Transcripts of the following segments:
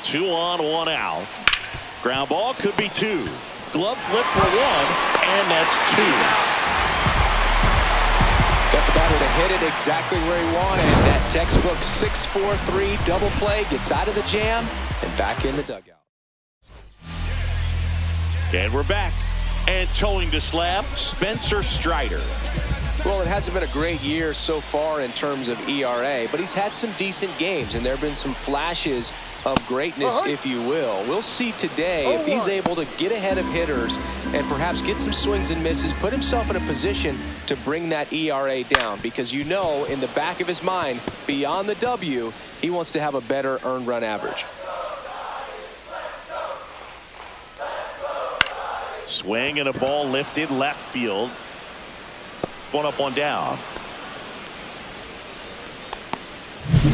2 on, 1 out. Ground ball could be 2. Glove flip for 1, and that's 2. Got the batter to hit it exactly where he wanted. That textbook 6-4-3 double play gets out of the jam and back in the dugout. And we're back. And towing the slab, Spencer Strider. Well, it hasn't been a great year so far in terms of ERA, but he's had some decent games, and there have been some flashes of greatness, if you will. We'll see today if he's able to get ahead of hitters and perhaps get some swings and misses, put himself in a position to bring that ERA down, because you know in the back of his mind, beyond the W, he wants to have a better earned run average. Swing and a ball lifted left field. 1 up, 1 down.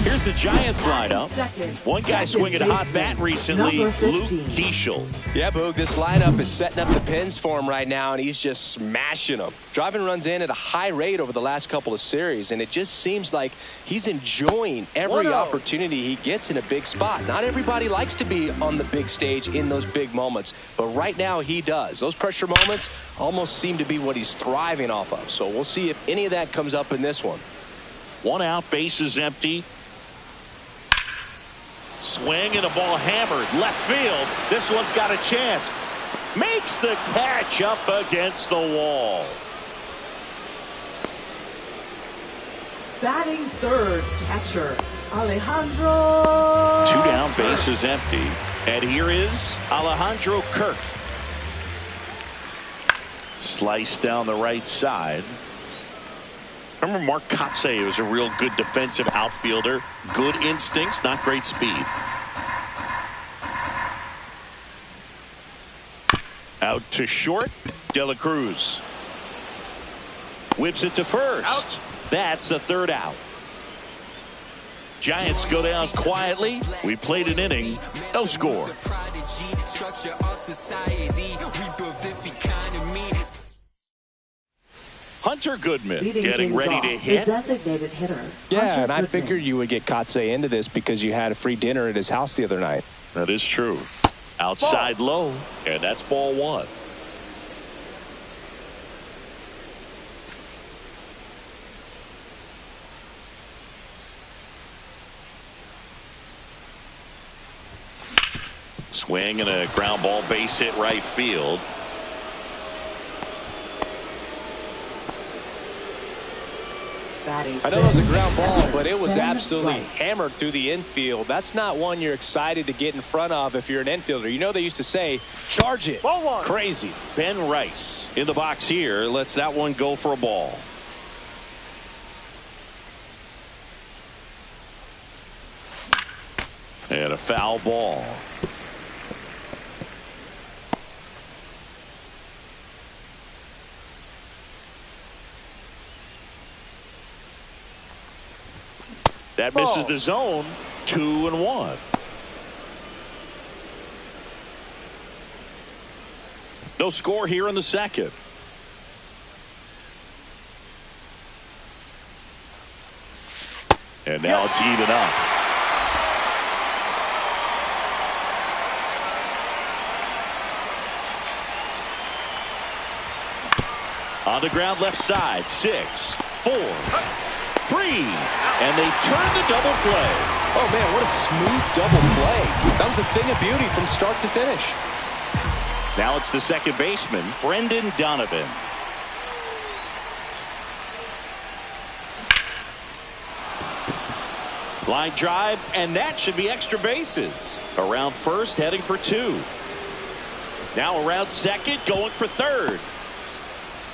Here's the Giants lineup. One guy swinging a hot bat recently, Luke Keeschel. Yeah, Boog, this lineup is setting up the pins for him right now, and he's just smashing them. Driving runs in at a high rate over the last couple of series, and it just seems like he's enjoying every opportunity he gets in a big spot. Not everybody likes to be on the big stage in those big moments, but right now he does. Those pressure moments almost seem to be what he's thriving off of, so we'll see if any of that comes up in this one. 1 out, bases empty. Swing and a ball hammered left field. This one's got a chance. Makes the catch up against the wall. Batting third, catcher Alejandro. 2 down, bases empty. And here is Alejandro Kirk. Slice down the right side. Remember Mark Kotsay was a real good defensive outfielder. Good instincts, not great speed. Out to short, De La Cruz. Whips it to first. Out. That's the 3rd out. Giants go down quietly. We played an inning, no score. Hunter Goodman getting ready to hit. Designated hitter. Yeah, and I figured you would get Kotsay into this because you had a free dinner at his house the other night. That is true. Outside low, and that's ball 1. Swing and a ground ball, base hit right field. I know it was a ground ball, but it was absolutely hammered through the infield. That's not one you're excited to get in front of if you're an infielder. You know they used to say, charge it. Crazy. Ben Rice in the box here. Lets that one go for a ball. And a foul ball. That misses the zone. 2-1. No score here in the second. And now it's even up. On the ground left side. 6, 4, 3, and they turn the double play. Oh man, what a smooth double play. That was a thing of beauty from start to finish. Now it's the second baseman, Brendan Donovan. Line drive, and that should be extra bases. Around first, heading for 2. Now around second, going for 3rd.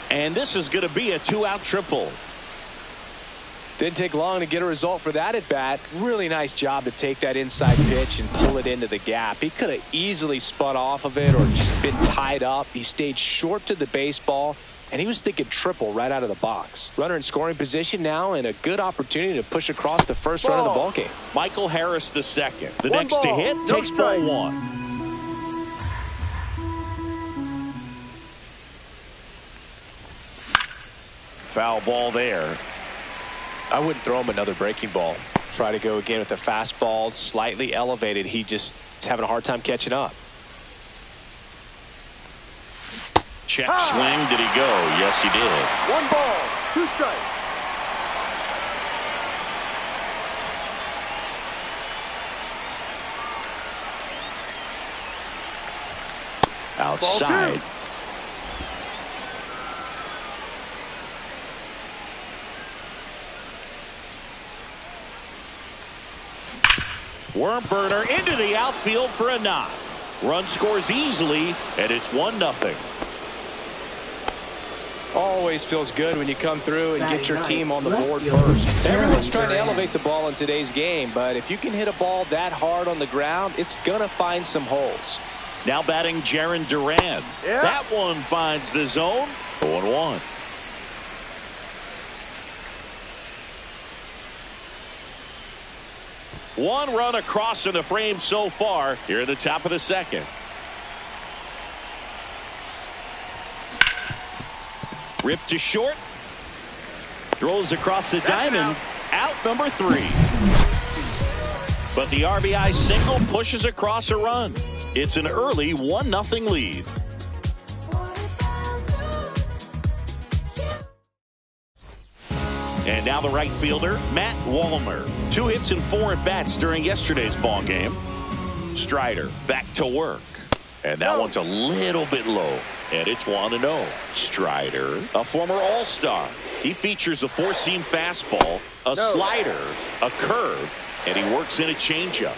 And this is going to be a 2-out triple. Didn't take long to get a result for that at bat. Really nice job to take that inside pitch and pull it into the gap. He could have easily spun off of it or just been tied up. He stayed short to the baseball, and he was thinking triple right out of the box. Runner in scoring position now, and a good opportunity to push across the first run of the ball game. Michael Harris the second. The next to hit takes ball 1. Foul ball there. I wouldn't throw him another breaking ball. Try to go again with the fastball, slightly elevated. He just is having a hard time catching up. Check swing. Did he go? Yes, he did. 1 ball, 2 strikes. Outside. Worm burner into the outfield for a knock. Run scores easily, and it's 1-0. Always feels good when you come through and get your team on the board Left field, first. Everyone's trying to Duran. elevate the ball in today's game, but if you can hit a ball that hard on the ground, it's going to find some holes. Now batting Jarren Duran. Yeah. That one finds the zone. 0-1. One run across in the frame so far here at the top of the second. Ripped to short. Throws across the diamond. Out number 3. But the RBI single pushes across a run. It's an early 1-0 lead. And now the right fielder, Matt Wallner. 2 hits and 4 at-bats during yesterday's ball game. Strider back to work. And that one's a little bit low. And it's 1-0. Strider, a former All-Star. He features a 4-seam fastball, a slider, a curve, and he works in a changeup.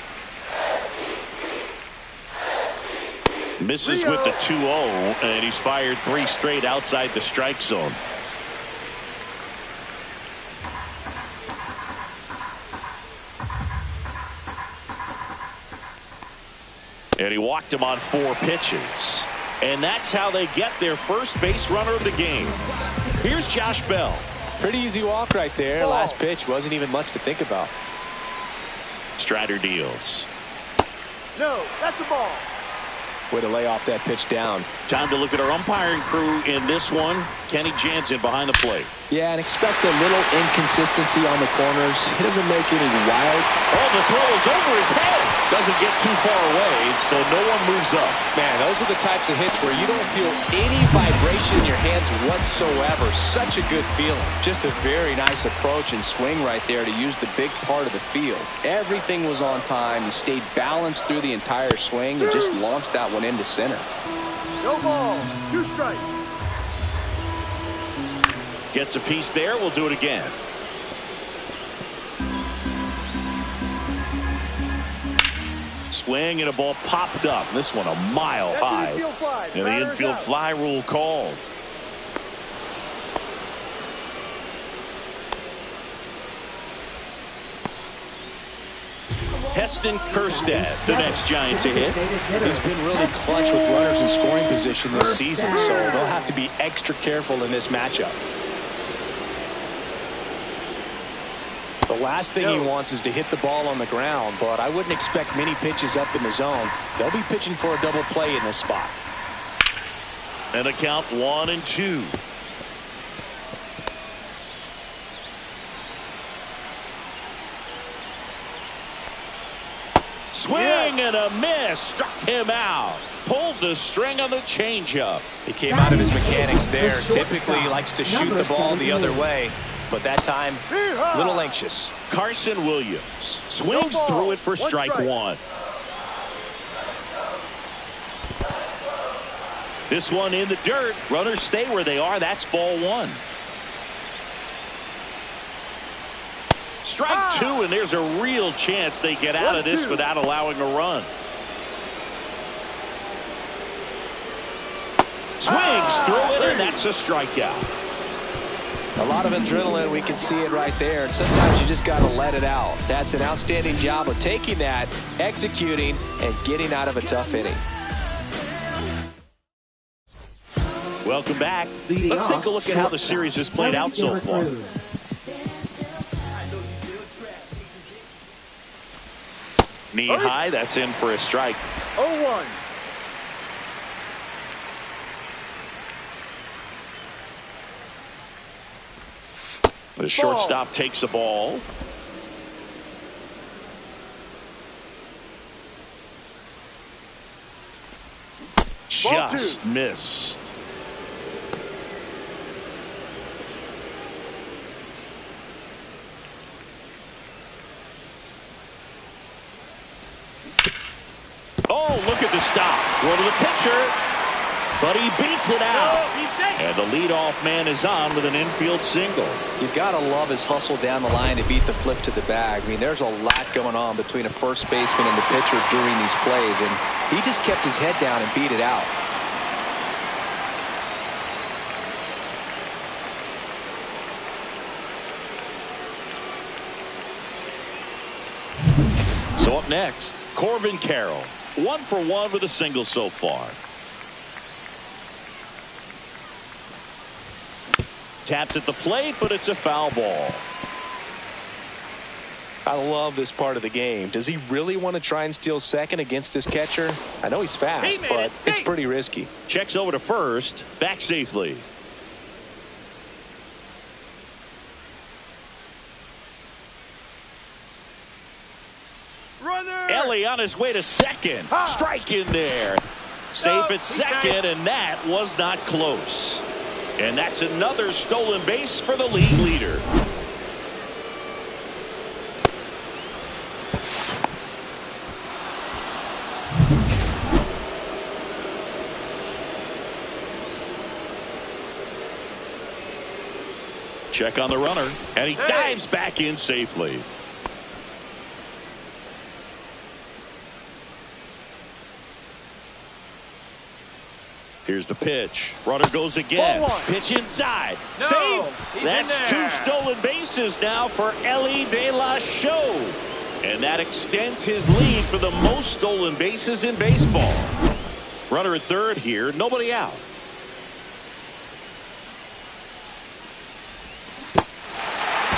Misses with the 2-0, and he's fired 3 straight outside the strike zone. And he walked him on 4 pitches. And that's how they get their first base runner of the game. Here's Josh Bell. Pretty easy walk right there. Last pitch wasn't even much to think about. Strider deals. No, that's a ball. Way to lay off that pitch down. Time to look at our umpiring crew in this one. Kenny Jansen behind the plate. Yeah, and expect a little inconsistency on the corners. He doesn't make any wild. Oh, the throw is over his head. Doesn't get too far away, so no one moves up. Man, those are the types of hits where you don't feel any vibration in your hands whatsoever. Such a good feeling. Just a very nice approach and swing right there to use the big part of the field. Everything was on time. He stayed balanced through the entire swing and just launched that one into center. No ball, 2 strikes. Gets a piece there. We'll do it again. Swing and a ball popped up. This one a mile That's an high. infield fly. And the Batter's infield out. fly rule called. Heston Kjerstad, the next Giant to hit. He's been really clutch with runners in scoring position this season, so they'll have to be extra careful in this matchup. The last thing he wants is to hit the ball on the ground, but I wouldn't expect many pitches up in the zone. They'll be pitching for a double play in this spot. And a count 1-2. Swing and a miss. Struck him out. Pulled the string on the changeup. He came out of his mechanics there. Typically likes to shoot the ball the other way, but that time a little anxious. Carson Williams swings through it for strike 1. This one in the dirt. Runners stay where they are. That's ball 1. Strike 2, and there's a real chance they get out of this without allowing a run. Swings through it, and that's a strikeout. A lot of adrenaline. We can see it right there. And sometimes you just got to let it out. That's an outstanding job of taking that, executing, and getting out of a tough inning. Welcome back. Let's take a look at how the series has played out so far. Knee high, that's in for a strike. 0-1. The shortstop takes the ball. just missed. Oh, look at the stop. Throw to the pitcher, but he beats it out. And the leadoff man is on with an infield single. You gotta love his hustle down the line to beat the flip to the bag. I mean, there's a lot going on between a first baseman and the pitcher during these plays, and he just kept his head down and beat it out. So up next, Corbin Carroll. 1 for 1 with a single so far. Taps at the plate, but it's a foul ball. I love this part of the game. Does he really want to try and steal second against this catcher? I know he's fast, but it's pretty risky. Checks over to first, back safely. Ellie on his way to second. Strike in there. Safe at second, and that was not close. And that's another stolen base for the league leader. Check on the runner, and he dives back in safely. Here's the pitch. Runner goes again. Pitch inside. No, Safe. That's 2 stolen bases now for Ellie De La Show. And that extends his lead for the most stolen bases in baseball. Runner at third here. Nobody out.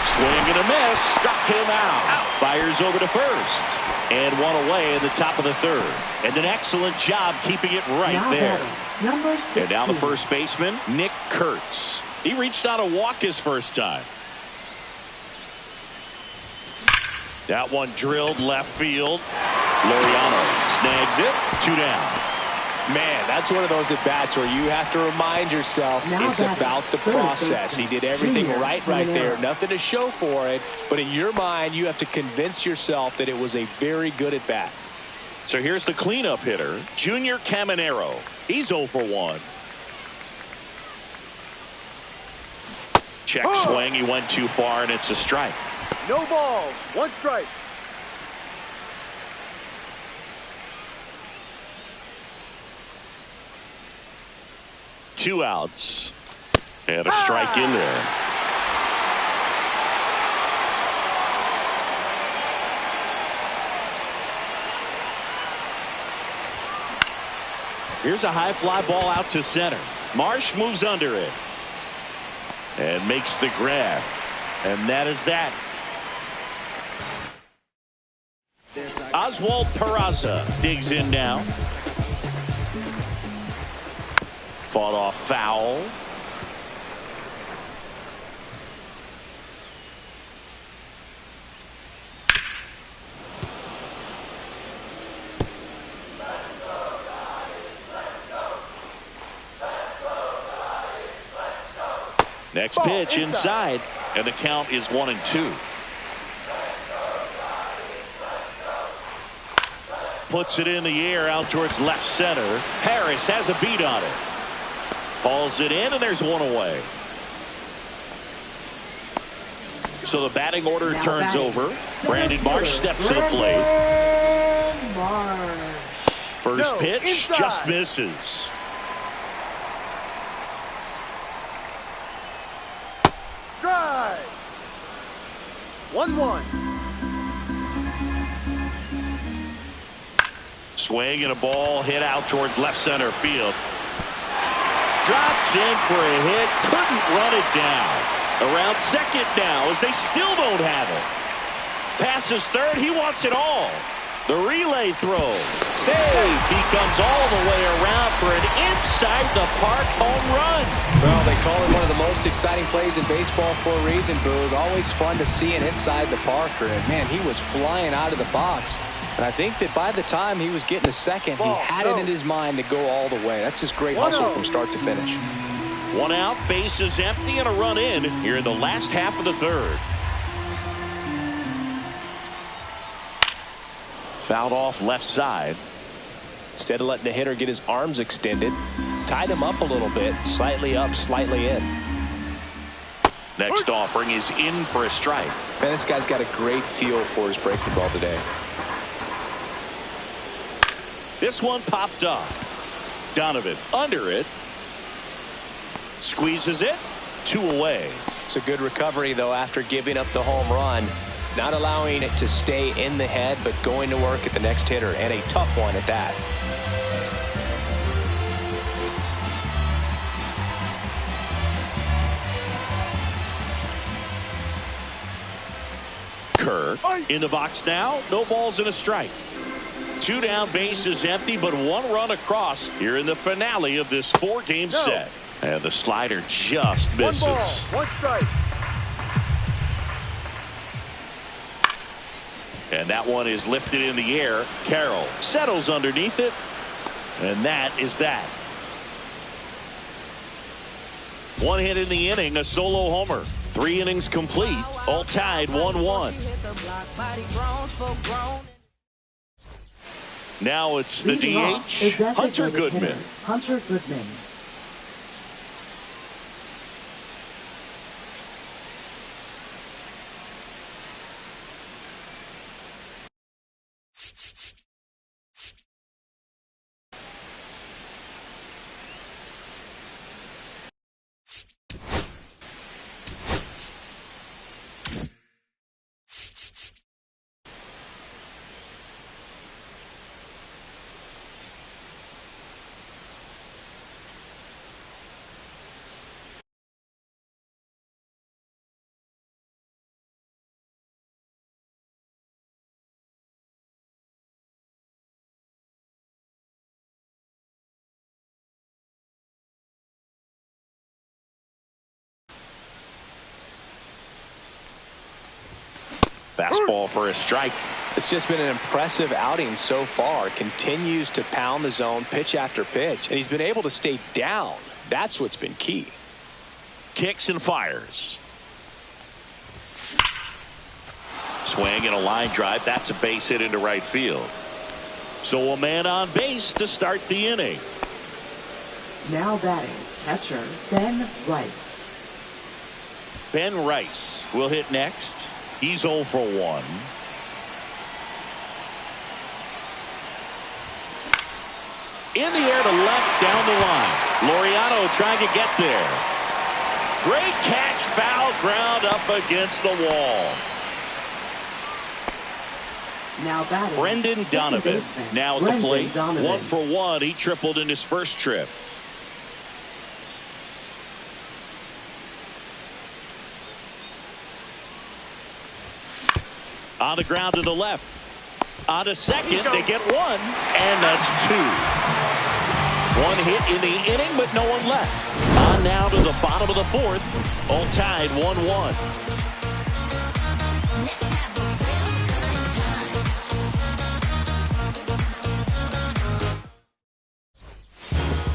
Swing and a miss. Struck him out. Fires over to first. And 1 away in the top of the third. And an excellent job keeping it right Now there. batting, number 16. And now the first baseman, Nick Kurtz. He reached on a walk his first time. That one drilled left field. Laureano snags it. 2 down. Man, that's one of those at-bats where you have to remind yourself Now it's batting, about the third process. baseman, He did everything Junior right there. Caminero. Nothing to show for it. But in your mind, you have to convince yourself that it was a very good at-bat. So here's the cleanup hitter, Junior Caminero. He's 0 for 1. Check swing. He went too far, and it's a strike. No balls. 1 strike. Two outs. And a strike in there. Here's a high fly ball out to center. Marsh moves under it. And makes the grab. And that is that. Oswald Peraza digs in now. Fought off foul. Next pitch inside, and the count is 1-2. Puts it in the air out towards left center. Harris has a beat on it. Balls it in, and there's 1 away. So the batting order Now turns batting. over. Brandon Marsh steps to the plate. Brandon Marsh. First No, pitch inside. just misses. Drive. 1-1. Swing and a ball hit out towards left center field. Drops in for a hit. Couldn't run it down. Around second now as they still don't have it. Passes third. He wants it all. The relay throw. Save. He comes all the way around for an inside-the-park home run. Well, they call it one of the most exciting plays in baseball for a reason, Boog. Always fun to see an inside-the-parker. And, man, he was flying out of the box. And I think that by the time he was getting to second, he had it in his mind to go all the way. That's just great hustle from start to finish. One out, bases empty, and a run in here in the last half of the third. Fouled off left side. Instead of letting the hitter get his arms extended, tied him up a little bit, slightly up, slightly in. Next offering is in for a strike. Man, this guy's got a great feel for his breaking ball today. This one popped up. Donovan under it. Squeezes it. 2 away. It's a good recovery, though, after giving up the home run. Not allowing it to stay in the head, but going to work at the next hitter, and a tough one at that. Kerr in the box now. No balls and a strike. 2 down, bases empty, but 1 run across here in the finale of this 4-game set. And the slider just misses. 1 ball, 1 strike. And that one is lifted in the air. Carroll settles underneath it. And that is that. 1 hit in the inning, a solo homer. 3 innings complete, all tied 1-1. Now it's the DH, Hunter Goodman. Hunter Goodman. Fastball for a strike. It's just been an impressive outing so far. Continues to pound the zone pitch after pitch, and he's been able to stay down. That's what's been key. Kicks and fires. Swing and a line drive. That's a base hit into right field. So a man on base to start the inning. Now batting, catcher Ben Rice. Ben Rice will hit next. He's 0 for 1. In the air to left, down the line. Laureano trying to get there. Great catch, foul ground up against the wall. Now batting, Brendan Donovan now at the plate. Donovan. 1 for 1. He tripled in his first trip. On the ground to the left. On to second. They get 1. And that's 2. 1 hit in the inning, but no one left. On now to the bottom of the 4th. All tied 1-1.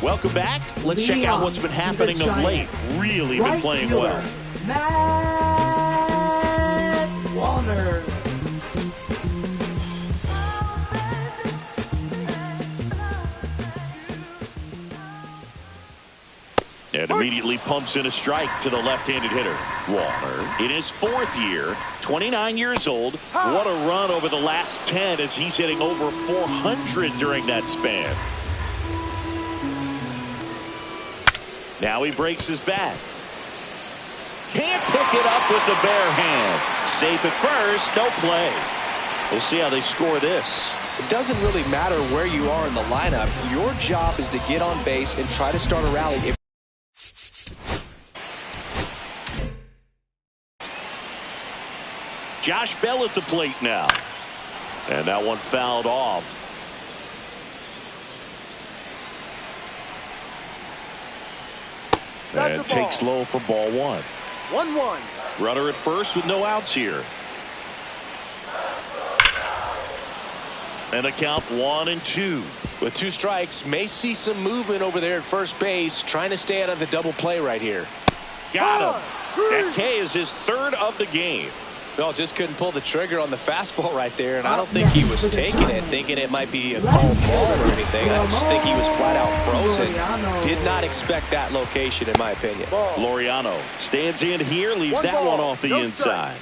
Welcome back. Let's check out what's been happening of late. Really been playing well. Matt Warner. And immediately pumps in a strike to the left-handed hitter. Warner in his 4th year, 29 years old. What a run over the last 10 as he's hitting over 400 during that span. Now he breaks his bat. Can't pick it up with the bare hand. Safe at first, no play. We'll see how they score this. It doesn't really matter where you are in the lineup. Your job is to get on base and try to start a rally. Josh Bell at the plate now. And that one fouled off. And takes low for ball one. 1-1. Runner at first with no outs here. And a count 1-2. With 2 strikes, may see some movement over there at first base, trying to stay out of the double play right here. Got him. That K is his 3rd of the game. Well, just couldn't pull the trigger on the fastball right there, and I don't think he was taking it, thinking it might be a called ball or anything. I just think he was flat out frozen. Did not expect that location, in my opinion. Laureano stands in here, leaves that one off the inside.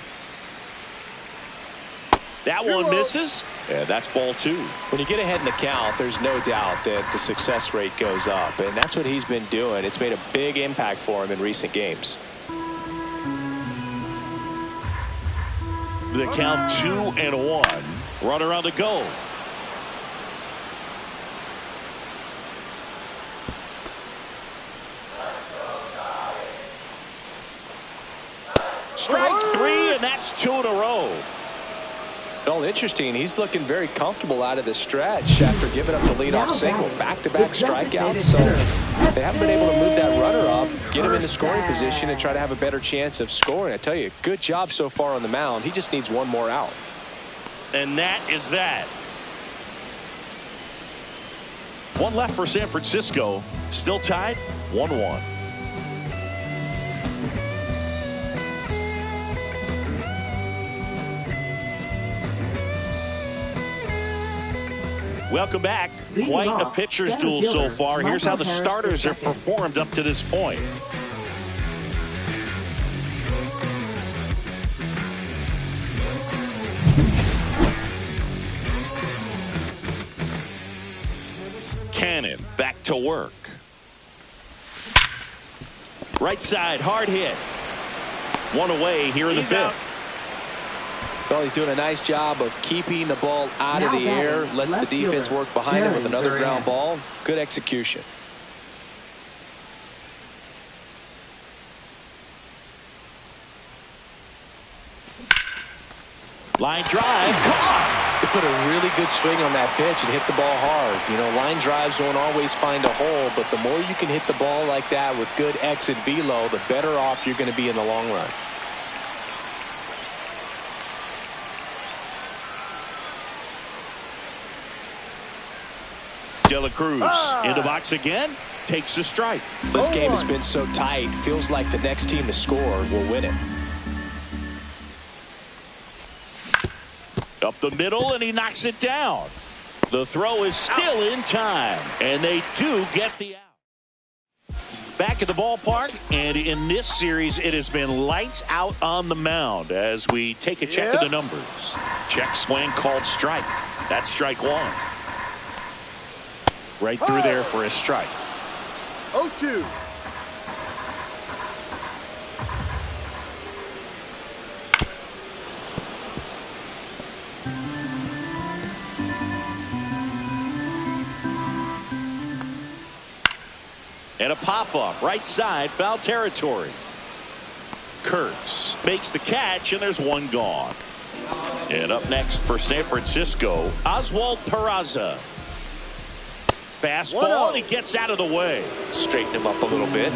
That one misses, and that's ball 2. When you get ahead in the count, there's no doubt that the success rate goes up, and that's what he's been doing. It's made a big impact for him in recent games. The count 2-1. Runner on the go. Strike 3, and that's 2 in a row. Well, interesting. He's looking very comfortable out of the stretch after giving up the leadoff single. Back-to-back strikeouts, so they haven't been able to move that runner up, get him into scoring position, and try to have a better chance of scoring. I tell you, good job so far on the mound. He just needs one more out. And that is that. One left for San Francisco. Still tied 1-1. Welcome back. Quite a pitcher's duel so far. Here's how the starters have performed up to this point. Cannon back to work. Right side, hard hit. One away here in the 5th. Well, he's doing a nice job of keeping the ball out of the air. Lets the defense work behind him with another ground ball. Good execution. Line drive. He put a really good swing on that pitch and hit the ball hard. You know, line drives won't always find a hole, but the more you can hit the ball like that with good exit velo, the better off you're going to be in the long run. De La Cruz in the box again, takes a strike. This game has been so tight, feels like the next team to score will win it. Up the middle, and he knocks it down. The throw is still in time, and they do get the out. Back at the ballpark, and in this series, it has been lights out on the mound as we take a check of the numbers. Check swing called strike. That's strike 1. Right through there for a strike. 0-2. And a pop-up, right side, foul territory. Kurtz makes the catch, and there's one gone. And up next for San Francisco, Oswald Peraza. Fastball, and he gets out of the way. Straighten him up a little bit.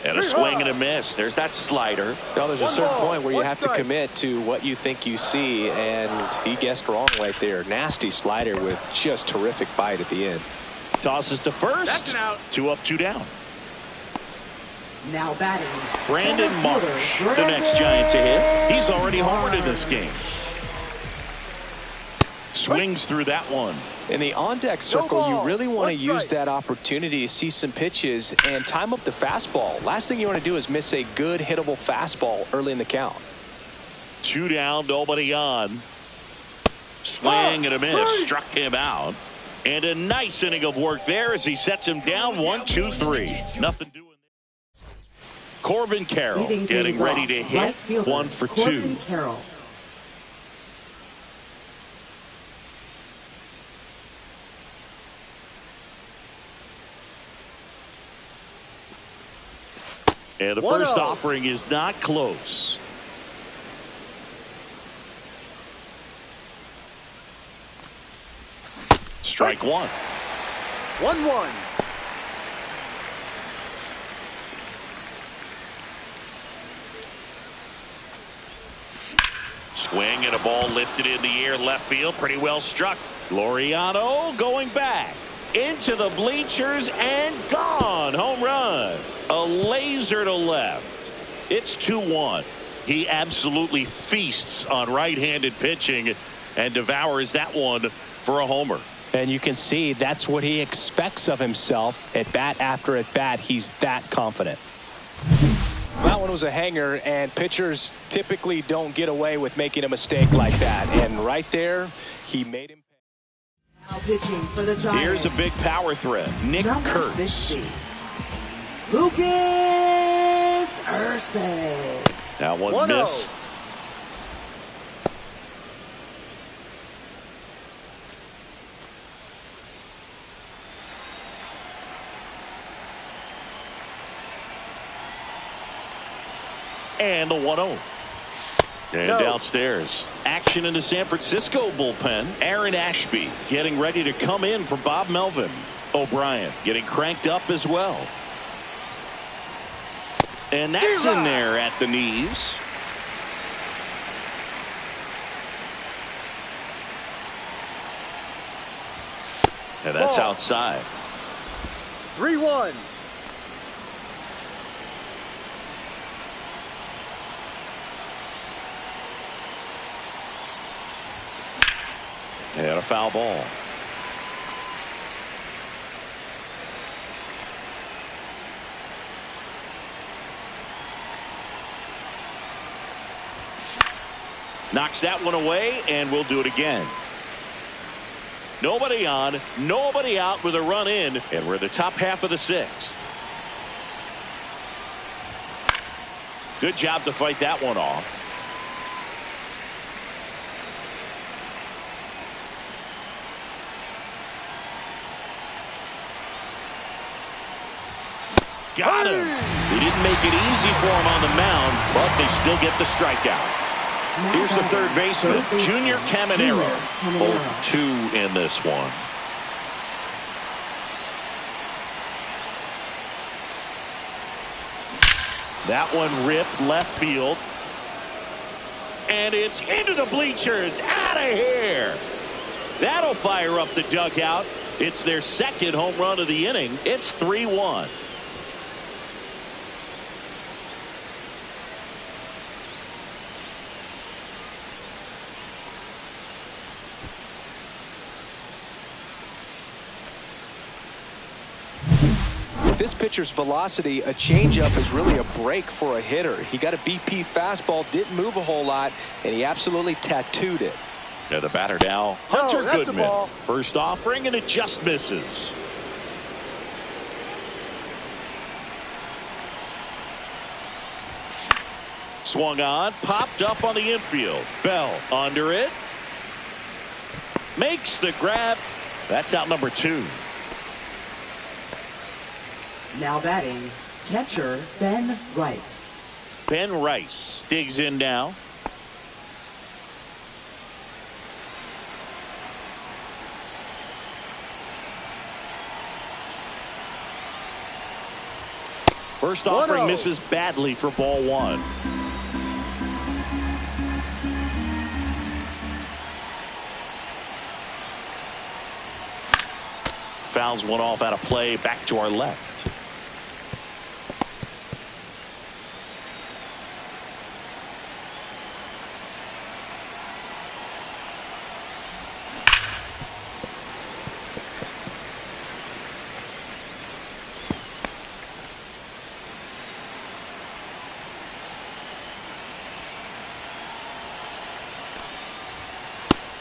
And a swing and a miss. There's that slider. Well, there's a certain point where you have to commit to what you think you see, and he guessed wrong right there. Nasty slider with just terrific bite at the end. Tosses to first. That's an out. 2 up, 2 down. Now batting, Brandon Marsh, the next Giant to hit. He's already homered in this game. Swings through that one. In the on-deck circle, you really want to use that opportunity to see some pitches and time up the fastball. Last thing you want to do is miss a good hittable fastball early in the count. 2 down, nobody on. Swing and a miss. Struck him out. And a nice inning of work there as he sets him down 1, 2, 3. Nothing doing there. Corbin Carroll getting ready to hit. 1 for 2. Corbin Carroll. And the first offering is not close. Strike one. 1-1. Swing and a ball lifted in the air left field. Pretty well struck. Laureano going back into the bleachers and gone. Home run. A laser to left. It's 2-1. He absolutely feasts on right-handed pitching and devours that one for a homer. And you can see that's what he expects of himself at bat after at bat. He's that confident. That one was a hanger, and pitchers typically don't get away with making a mistake like that. And right there, he made him. Now pitching for the Giants. Here's a big power threat. Nick Number Kurtz. 60. Lucas Erceg. That one 1-0. missed. And the 1-0. And No. downstairs, action in the San Francisco bullpen. Aaron Ashby getting ready to come in for Bob Melvin. O'Brien getting cranked up as well. And that's in there at the knees. And that's Ball. outside. 3-1. And a foul ball. Knocks that one away, and we'll do it again. Nobody on, nobody out with a run in, and we're in the top half of the sixth. Good job to fight that one off. Got him. He didn't make it easy for him on the mound, but they still get the strikeout. Here's the third baseman, Junior Caminero. 0 for 2 in this one. That one ripped left field. And it's into the bleachers. Out of here. That'll fire up the dugout. It's their second home run of the inning. It's 3-1. This pitcher's velocity, a changeup is really a break for a hitter. He got a BP fastball, didn't move a whole lot, and he absolutely tattooed it. Yeah, the batter now, Hunter that's a Goodman. ball. First offering, and it just misses. Swung on, popped up on the infield. Bell under it. Makes the grab. That's out number 2. Now batting, catcher Ben Rice. Ben Rice digs in now. First offering 1-0. misses badly for ball 1. Fouls one off out of play, back to our left.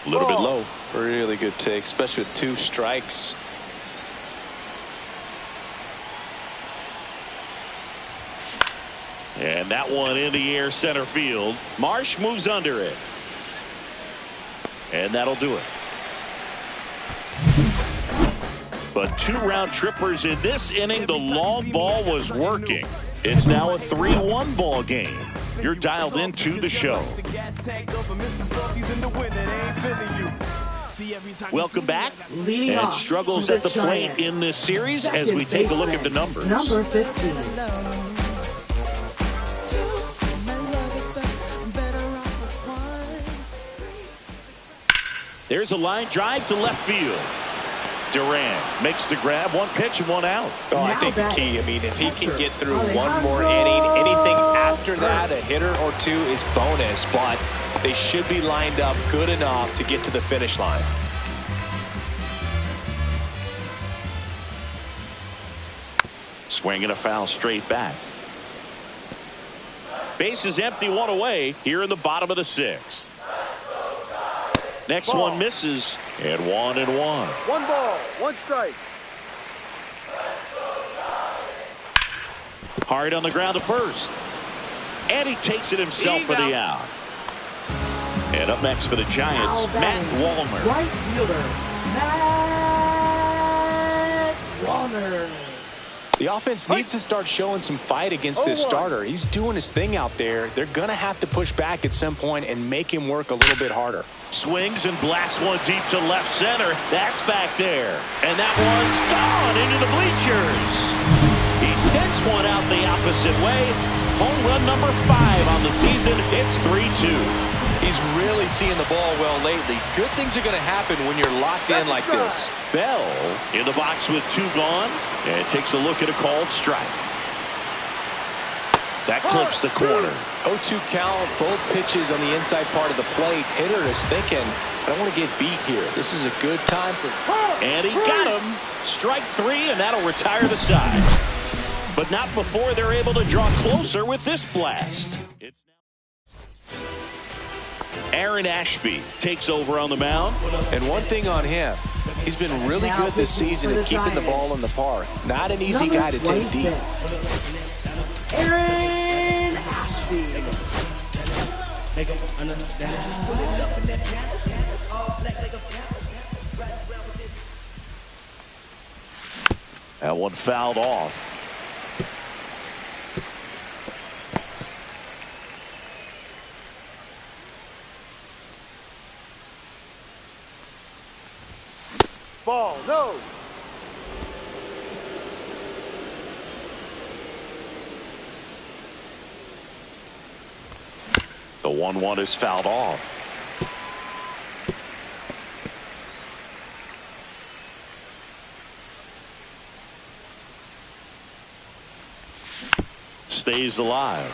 A little bit low. Really good take, especially with 2 strikes. And that one in the air center field. Marsh moves under it. And that'll do it. But 2 round trippers in this inning. The long ball was working. It's now a 3-1 ball game. You're dialed into the show. Welcome back. Leading And off struggles for at the plate Giants. in this series as Second we take a look at the baseman, numbers. Number 15. There's a line drive to left field. Durant makes the grab, one pitch and one out. Oh, I think the key, I mean, if he can get through one more inning, anything after that, a hitter or two is bonus, but they should be lined up good enough to get to the finish line. Swing and a foul straight back. Base is empty, one away here in the bottom of the sixth. Next one misses, and 1-1. 1 ball, 1 strike. Hard on the ground to first. And he takes it himself for the out. And up next for the Giants, Matt Wallner. Right fielder, Matt Wallner. The offense needs to start showing some fight against this starter. He's doing his thing out there. They're going to have to push back at some point and make him work a little bit harder. Swings and blasts one deep to left center. That's back there. And that one's gone into the bleachers. He sends one out the opposite way. Home run number 5 on the season. It's 3-2. He's really seeing the ball well lately. Good things are going to happen when you're locked in like this. Bell in the box with 2 gone. And takes a look at a called strike. That clips the corner. 0-2 count, both pitches on the inside part of the plate. Hitter is thinking, I don't want to get beat here. This is a good time for... And he got him. Strike 3, and that'll retire the side. But not before they're able to draw closer with this blast. Aaron Ashby takes over on the mound. And one thing on him, he's been really good this season at keeping the ball in the park. Not an easy guy to take deep. Aaron Ashby. That one fouled off. Ball, no. The 1-1 is fouled off. Stays alive.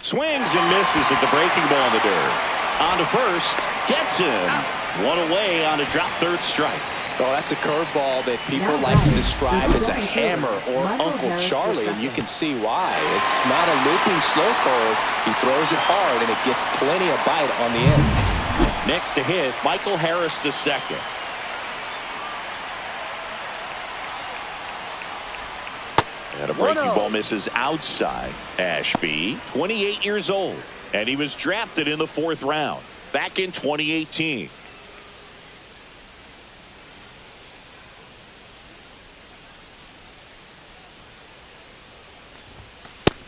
Swings and misses at the breaking ball in the dirt. On to first. Gets him. One away on a drop third strike. Oh, that's a curveball that people like to describe as a hammer or Uncle Charlie, and you can see why. It's not a looping slow curve. He throws it hard, and it gets plenty of bite on the end. Next to hit, Michael Harris II. And a breaking ball misses outside. Ashby, 28 years old, and he was drafted in the 4th round back in 2018.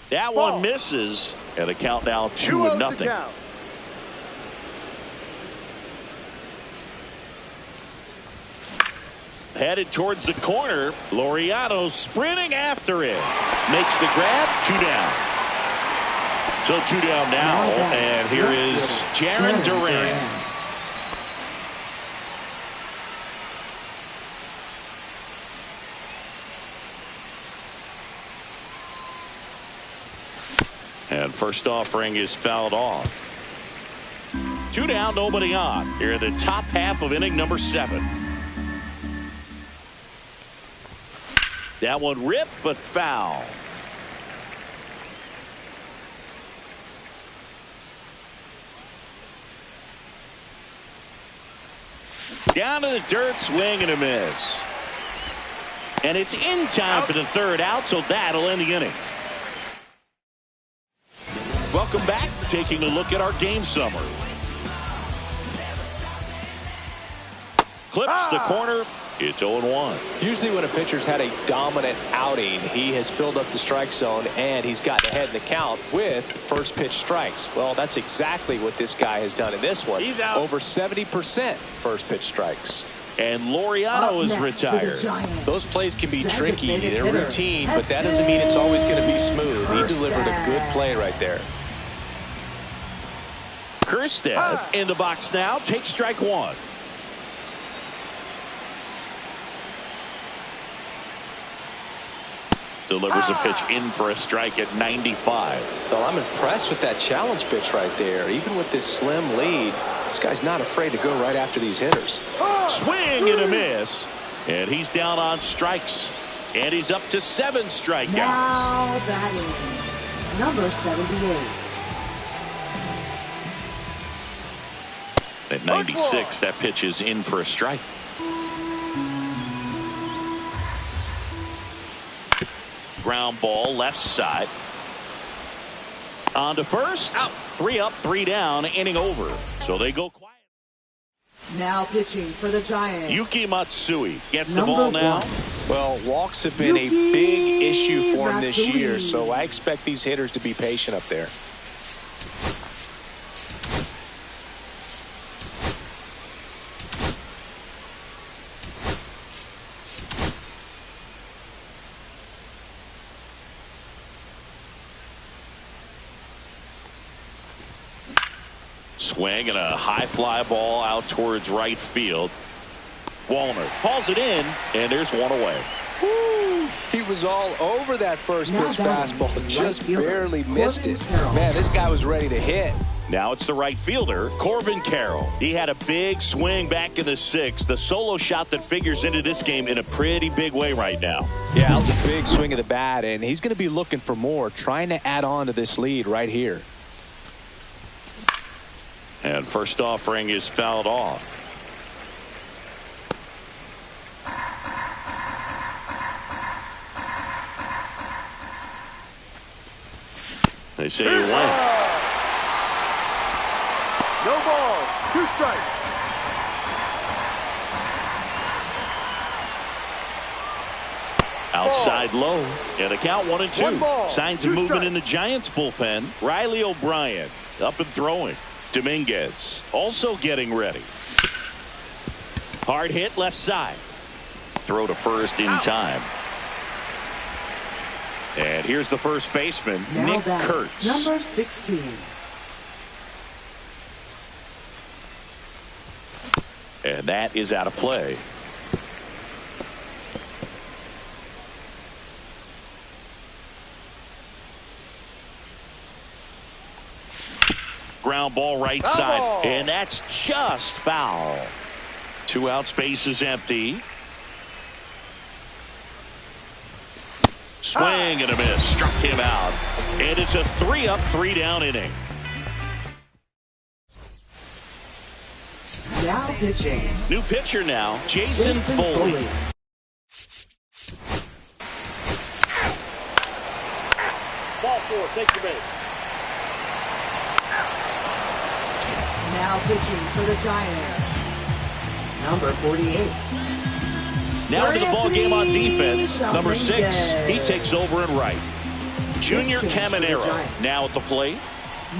That one misses, and the count now 2-0. Headed towards the corner. Laureano sprinting after it. Makes the grab. 2 down. So 2 down now. And here is Jarren Duran. And first offering is fouled off. 2 down, nobody on. Here in the top half of inning number 7. That one ripped, but foul. Down to the dirt, swing and a miss. And it's in time for the 3rd out, so that'll end the inning. Welcome back. Taking a look at our game summary. Clips the corner, It's 0-1. Usually when a pitcher's had a dominant outing, he has filled up the strike zone and he's gotten ahead in the count with first pitch strikes. Well, that's exactly what this guy has done in this one. He's out. Over 70% first pitch strikes. And Laureano is retired. Those plays can be tricky. They're routine, but that doesn't mean it's always going to be smooth. He delivered a good play right there. Kerstead in the box now. Takes strike one. Delivers a pitch in for a strike at 95. Well, I'm impressed with that challenge pitch right there. Even with this slim lead, this guy's not afraid to go right after these hitters. Swing and a miss. And he's down on strikes. And he's up to 7 strikeouts. Now batting, number 78. At 96, that pitch is in for a strike. Ground ball left side. On to first. Out. 3 up, 3 down, inning over. So they go quiet. Now pitching for the Giants. Yuki Matsui gets the Number ball now. 1. Well, walks have been a big issue for him this Matsui. year, so I expect these hitters to be patient up there. Swing and a high fly ball out towards right field. Wallner hauls it in, and there's one away. Woo, he was all over that first pitch fastball, just barely missed it. Man, this guy was ready to hit. Now it's the right fielder, Corbin Carroll. He had a big swing back in the 6th, the solo shot that figures into this game in a pretty big way right now. Yeah, that was a big swing of the bat, and he's going to be looking for more, trying to add on to this lead right here. And first offering is fouled off. They say you win. No ball. 2 strikes. Outside low. And a count 1-2. 1 ball, Signs 2 of movement strikes. in the Giants bullpen. Riley O'Brien up and throwing. Dominguez also getting ready. Hard hit left side. Throw to first in time. And here's the first baseman, Now Nick batting, Kurtz. number 16. And that is out of play. Ground ball right Foul side. ball. And that's just foul. 2 outs, base is empty. Swing and a miss. Struck him out. And it's a 3 up, 3 down inning. Now pitching. New pitcher now, Jason Foley. Ball 4. Take the base. Now pitching for the Giants. Number 48. Now into the ball game on defense. Number 6, he takes over in right. Junior Change for the Caminero Giants. now at the plate.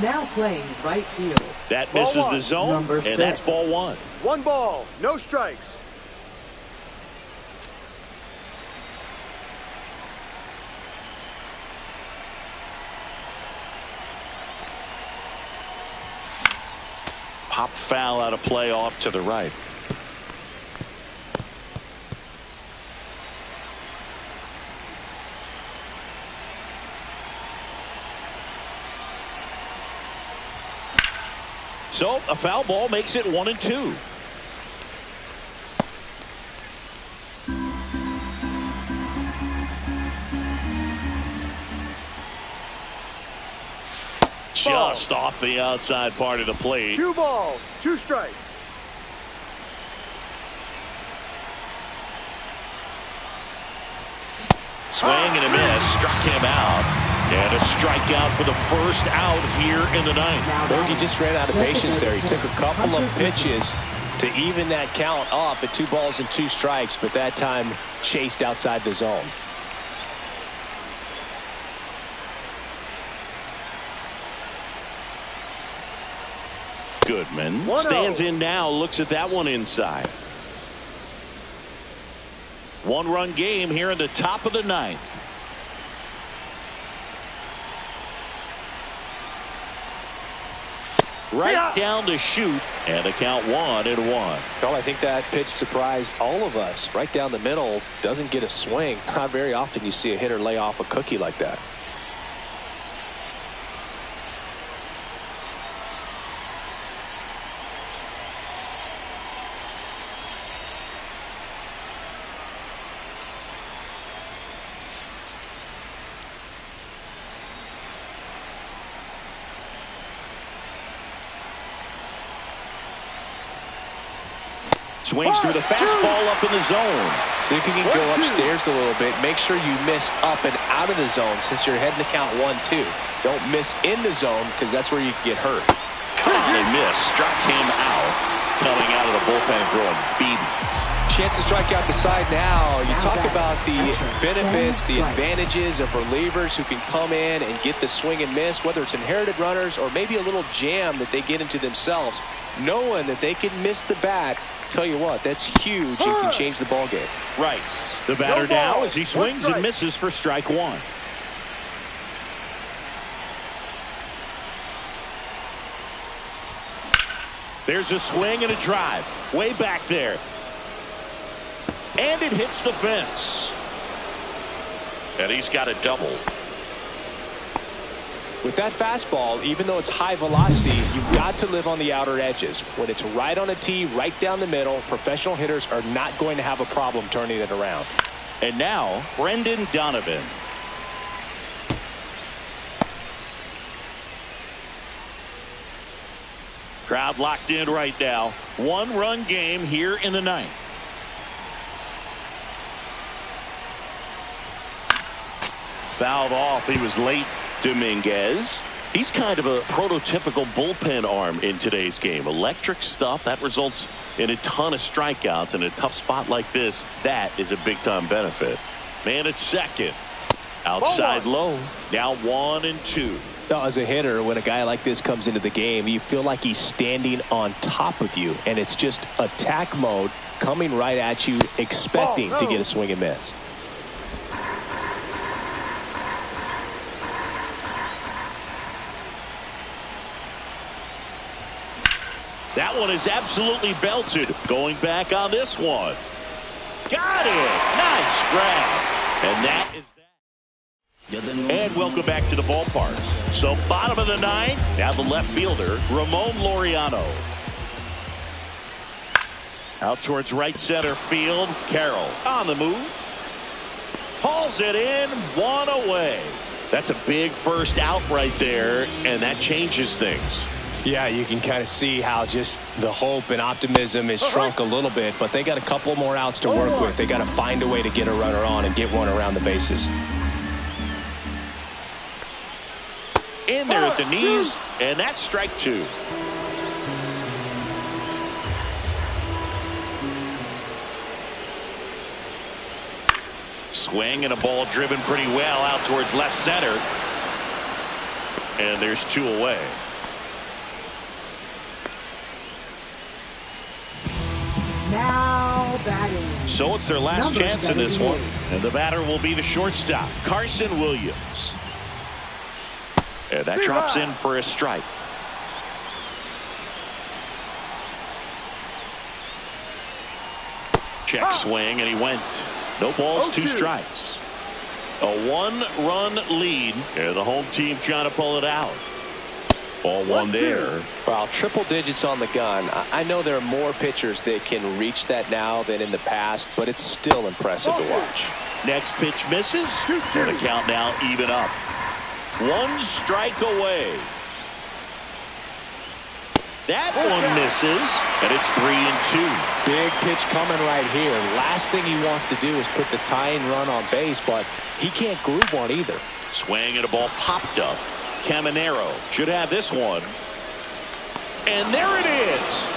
Now playing right field. That Ball misses 1. the zone, Number and that's 6. ball 1. 1 ball. No strikes. Pop foul out of play off to the right. So a foul ball makes it 1-2. Just off the outside part of the plate. 2 balls. 2 strikes. Swing and a miss. Struck him out. And a strikeout for the first out here in the 9th. Berkey just ran out of patience there. He took a couple of pitches, to even that count up at 2 balls and 2 strikes, but that time chased outside the zone. Goodman stands in now, looks at that one inside. 1-run game here in the top of the 9th. Right down to shoot, and the count 1-1. Well, I think that pitch surprised all of us. Right down the middle, doesn't get a swing. Not very often you see a hitter lay off a cookie like that. Swings through the fastball up in the zone. See if you can go upstairs a little bit. Make sure you miss up and out of the zone since you're heading to count 1-2. Don't miss in the zone because that's where you can get hurt. They missed. Struck him out. Coming out of the bullpen throwing beatings. Chance to strike out the side now. You talk about the benefits, the advantages of relievers who can come in and get the swing and miss, whether it's inherited runners or maybe a little jam that they get into themselves. Knowing that they can miss the bat, tell you what, that's huge and can change the ball game. Rice, the batter now as he swings and misses for strike 1. There's a swing and a drive. Way back there. And it hits the fence. And he's got a double. With that fastball, even though it's high velocity, you've got to live on the outer edges. When it's right on a tee, right down the middle, professional hitters are not going to have a problem turning it around. And now, Brendan Donovan. Crowd locked in right now. 1-run game here in the 9th. Fouled off. He was late. Dominguez. He's kind of a prototypical bullpen arm in today's game. Electric stuff that results in a ton of strikeouts. In a tough spot like this, that is a big-time benefit. Man at second. Outside low. Now 1-2. Now, as a hitter, when a guy like this comes into the game, you feel like he's standing on top of you, and it's just attack mode coming right at you, expecting to get a swing and miss. That one is absolutely belted. Going back on this one. Got it. Nice grab. And that is that. And welcome back to the ballpark. So bottom of the 9th, now the left fielder, Ramon Laureano. Out towards right center field. Carroll on the move. Hauls it in. 1 away. That's a big first out right there, and that changes things. Yeah, you can kind of see how just the hope and optimism is shrunk a little bit, but they got a couple more outs to work with. They got to find a way to get a runner on and get one around the bases. In there at the knees, and that's strike 2. Swing and a ball driven pretty well out towards left center. And there's 2 away. Now batting. So it's their last Number chance in this one. 78. And the batter will be the shortstop, Carson Williams. And that drops in for a strike. Check swing, and he went. No balls, 2 strikes. A 1-run lead, and the home team trying to pull it out. Ball 1 there. Well, triple digits on the gun. I know there are more pitchers that can reach that now than in the past, but it's still impressive to watch. Next pitch misses, and the count now even up. 1 strike away. That one misses, and it's 3-2. Big pitch coming right here. Last thing he wants to do is put the tying run on base, but he can't groove one either. Swing and a ball popped up. Caminero should have this one. And there it is.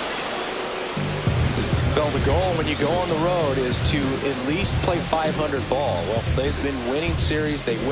Well, the goal when you go on the road is to at least play 500 ball. Well, they've been winning series. They win